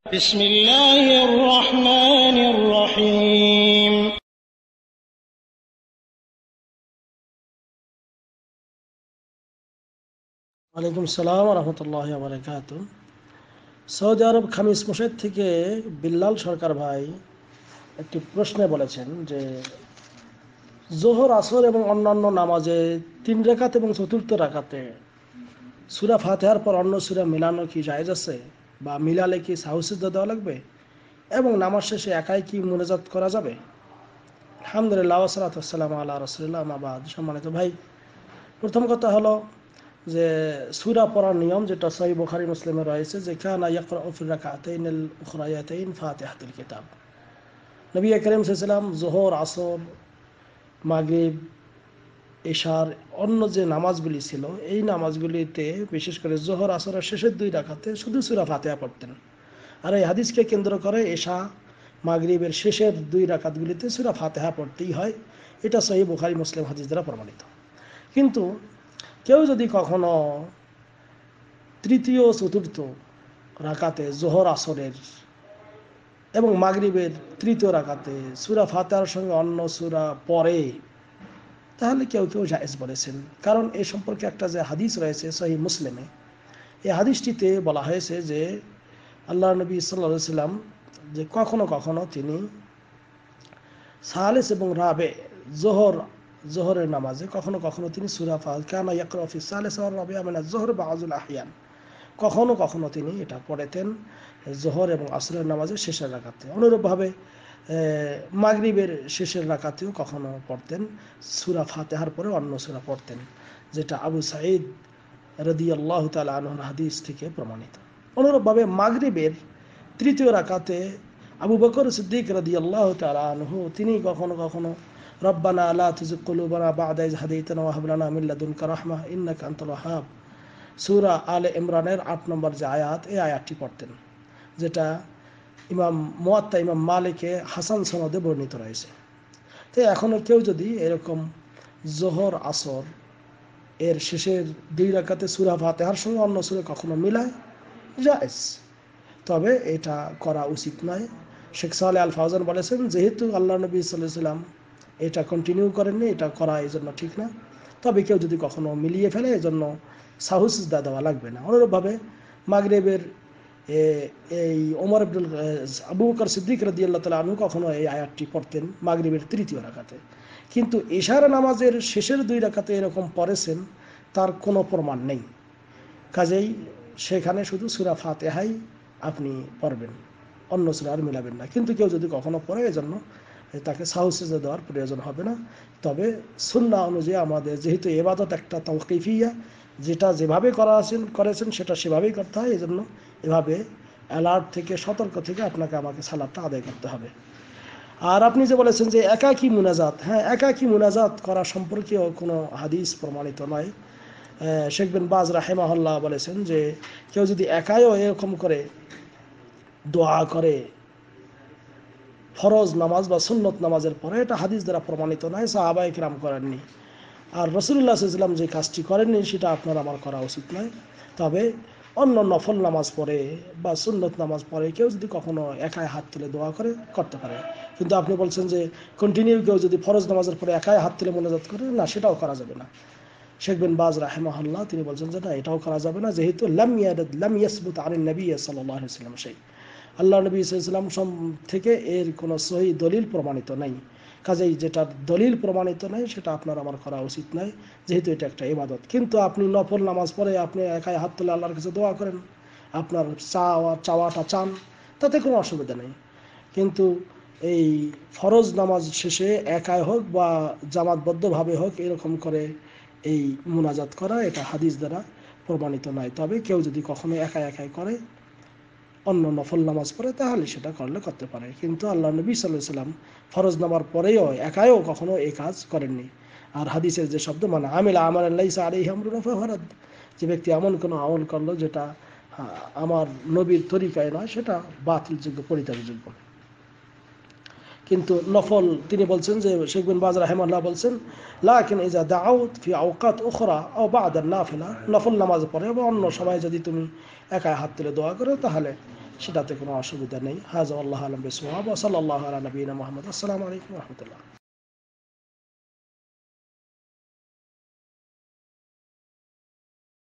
بسم الله الرحمن الرحيم ওয়ালাইকুম আসসালাম রহমতুল্লাহ বারাকাত। সৌদি আরব খামিস মসজিদ থেকে বিল্লাল সরকার ভাই একটি প্রশ্নে বলেছেন যে জোহর আসর এবং অন্যান্য নামাজে 3 রাকাত এবং চতুর্থ রাকাতে সূরা ফাতিহার পর অন্য সূরা মিলানো কি জায়েজ আছে, বা মিলালে কি সাহু সিজদা দেওয়া লাগবে, এবং নামাজ শেষে একাই কি মুনাজাত করা যাবে? আলহামদুলিল্লাহ ওয়াসসালাতু ওয়াসসালামু আলা রাসূলিল্লাহ, আম্মা বাদ। সম্মানিত ভাই, প্রথম কথা হলো যে সূরা পড়ার নিয়ম যেটা সহিহ বুখারী মুসলিমে রয়েছে যে কানা ইয়াকরাউ ফি রাকাতাইনিল উখরায়াতাইন ফাতিহাতুল কিতাব। নবী করিম সাল্লাল্লাহু আলাইহি ওয়াসাল্লাম যোহর, আসর, মাগরিব, এশার অন্য যে নামাজগুলি ছিল এই নামাজগুলিতে বিশেষ করে যোহর আসরের শেষের 2 রাকাতে শুধু সূরা ফাতিহা পড়তেন। আর এই হাদিসকে কেন্দ্র করে এশা মাগরিবের শেষের 2 রাকাতগুলিতে সূরা ফাতিহা পড়তেই হয়। এটা সহিহ বুখারী মুসলিম হাদিস দ্বারা প্রমাণিত। কিন্তু কেউ যদি কখনো তৃতীয় চতুর্থ রাকাতে জোহর আসরের এবং মাগরিবের তৃতীয় রাকাতে সূরা ফাতিহার সঙ্গে অন্য সূরা পড়ে, তাহলে কেউ কেউ জায়েজ বলেছেন। কারণ এ সম্পর্কে একটা যে হাদিস রয়েছে সহিহ মুসলিমে, এই হাদিসটিতে বলা হয়েছে যে আল্লাহ নবী সাল্লাল্লাহু আলাইহি সাল্লাম যে কখনো কখনো তিনি সালিস এবং রাবে জোহরের নামাজে কখনো কখনো তিনি সূরা ফাতিহা কানা ইয়াকরাউ ফি সালিস ওয়া রাবি'a মিনাজ যোহর বা'যুল আহয়ান, কখনো কখনো তিনি এটা পড়েতেন জোহর এবং আসরের নামাজের শেষের রাকাতে। অনুরূপভাবে মাগরিবের শেষের রাকাতেও কখনো পড়তেন সূরা ফাতিহার পরে অন্য সূরা পড়তেন, যেটা আবু সাঈদ রাদিয়াল্লাহু তাআলা আনহুর হাদিস থেকে প্রমাণিত। অনুরূপভাবে মাগরিবের তৃতীয় রাকাতে আবু বকর সিদ্দিক রাদিয়াল্লাহু তাআলা আনহু তিনি কখনো কখনো রব্বানা লা তুযিগ কুলুবানা বা'দা ইয হাদাইতানা ওয়া হাব লানা মিন লাদুনকা রাহমাহ ইন্নাকা আনতাল ওয়াহ্হাব, সূরা আলে ইমরানের 8 নম্বর যে আয়াত, এই আয়াতটি পড়তেন, যেটা মুয়াত্তা ইমাম মালিকে হাসান সনদে বর্ণিত রয়েছে। তো এখনও কেউ যদি এরকম জোহর আসর এর শেষের 2 রাকাতে সূরা ফাতিহার সঙ্গে অন্য সূরা কখনো মিলায়, জায়েজ, তবে এটা করা উচিত নয়। শেখ সালেহ আল ফাওজান বলেছেন যেহেতু আল্লাহ নবী সাল্লাল্লাহু আলাইহি ওয়াসাল্লাম এটা কন্টিনিউ করেননি, এটা করা এই জন্য ঠিক না। তবে কেউ যদি কখনো মিলিয়ে ফেলে এই জন্য সাহু সিজদা দেওয়া লাগবে না। অনুরূপভাবে মাগরিবের এই ওমর আবু বকর সিদ্দিক রাদিয়াল্লাহু তাআলা আনহু কখনো এই আয়াতটি পড়তেন মাগরিবের তৃতীয় রাকাতে, কিন্তু ইশারা নামাজের শেষের 2 রাকাতে এরকম পড়েছেন তার কোনো প্রমাণ নেই। কাজেই সেখানে শুধু সূরা ফাতিহাই আপনি পড়বেন, অন্য সূরা আর মিলাবেন না। কিন্তু কেউ যদি কখনো পড়ে এজন্য তাকে সাহু সিজদা দেওয়ার প্রয়োজন হবে না। তবে সুন্নাহ অনুযায়ী আমাদের যেহেতু ইবাদত একটা তাওকিফিয়া, যেটা যেভাবে করেছেন সেটা সেভাবেই করতে হয়, এজন্য এভাবে অ্যালার্ট থেকে সতর্ক থেকে আপনাকে আমাকে সালাতটা আদায় করতে হবে। আর আপনি যে বলেছেন যে একাকী মুনাজাত, হ্যাঁ, একাকী মুনাজাত করা সম্পর্কেও কোনো হাদিস প্রমাণিত নয়। শেখ বিন বাজ রাহিমাহুল্লাহ বলেছেন যে কেউ যদি একাইও এরকম করে দোয়া করে ফরজ নামাজ বা সুন্নত নামাজের পরে, এটা হাদিস দ্বারা প্রমাণিত নয়, সাহাবায়ে কিরাম করেননি। আর রাসূলুল্লাহ সাল্লাল্লাহু আলাইহি ওয়াসাল্লাম যে কাজটি করেননি সেটা আপনার আমার করা উচিত নয়। তবে অন্য নফল নামাজ পড়ে বা সুন্নত নামাজ পড়ে কেউ যদি কখনো একাই হাত তুলে দোয়া করে করতে পারে। কিন্তু আপনি বলছেন যে কন্টিনিউ কেউ যদি ফরজ নামাজের পরে একাই হাত তুলে মোনাজাত করে, না, সেটাও করা যাবে না। শেখ বিন বাজ রাহিমাহুল্লাহ তিনি বলছেন যে না, এটাও করা যাবে না, যেহেতু লাম ইয়াসবুত আনিন নবী সাল্লাল্লাহু আলাইহি ওয়াসাল্লাম সেই আল্লাহ নবী সাল্লাল্লাহু আলাইহি ওয়াসাল্লাম থেকে এর কোনো সহি দলিল প্রমাণিত নাই। কাজেই যেটা দলিল প্রমাণিত নাই সেটা আপনার আমার করা উচিত নয়, যেহেতু এটা একটা ইবাদত। কিন্তু আপনি নফল নামাজ পড়ে আপনি একাই হাত তুলে আল্লাহর কাছে দোয়া করেন, আপনার চাওয়াটা চান, তাতে কোনো অসুবিধা নেই। কিন্তু এই ফরজ নামাজ শেষে একাই হোক বা জামাতবদ্ধভাবে হোক এরকম করে এই মুনাজাত করা, এটা হাদিস দ্বারা প্রমাণিত নয়। তবে কেউ যদি কখনো একাই একাই করে অন্য নফল নামাজ পড়ে তাহলে সেটা করতে পারে। কিন্তু আল্লাহ নবী সাল্লাল্লাহু আলাইহি ওয়াসাল্লাম ফরজ নামার পরেও একাইও কখনো এই কাজ করেননি। আর হাদিসের যে শব্দ মানে আমিলা আমালান লাইসা আলাইহি আমরুনা ফাহুয়া রাদ, যে ব্যক্তি এমন কোনো আমল করলো যেটা আমার নবীর তরিকায় নয়, সেটা বাতিলযোগ্য, পরিত্যাগযোগ্য। কিন্তু নফল তিনি বলছেন যে শেখ বিন বাজ রাহিমাহুল্লাহ বলছেন লাকিন ইজা দাউত ফি আওকাত উখরা আও বা'দা নাফিলা, নফল নামাজ পড়ে বা অন্য সময় যদি তুমি একাই হাত তুলে দোয়া করো তাহলে সেটাতে কোনো অসুবিধা নেই। হাযা আল্লাহু আ'লাম বিসওয়াব ওয়া সাল্লাল্লাহু আলা নবিয়িনা মুহাম্মদ। আসসালামু আলাইকুম ওয়া রাহমাতুল্লাহ।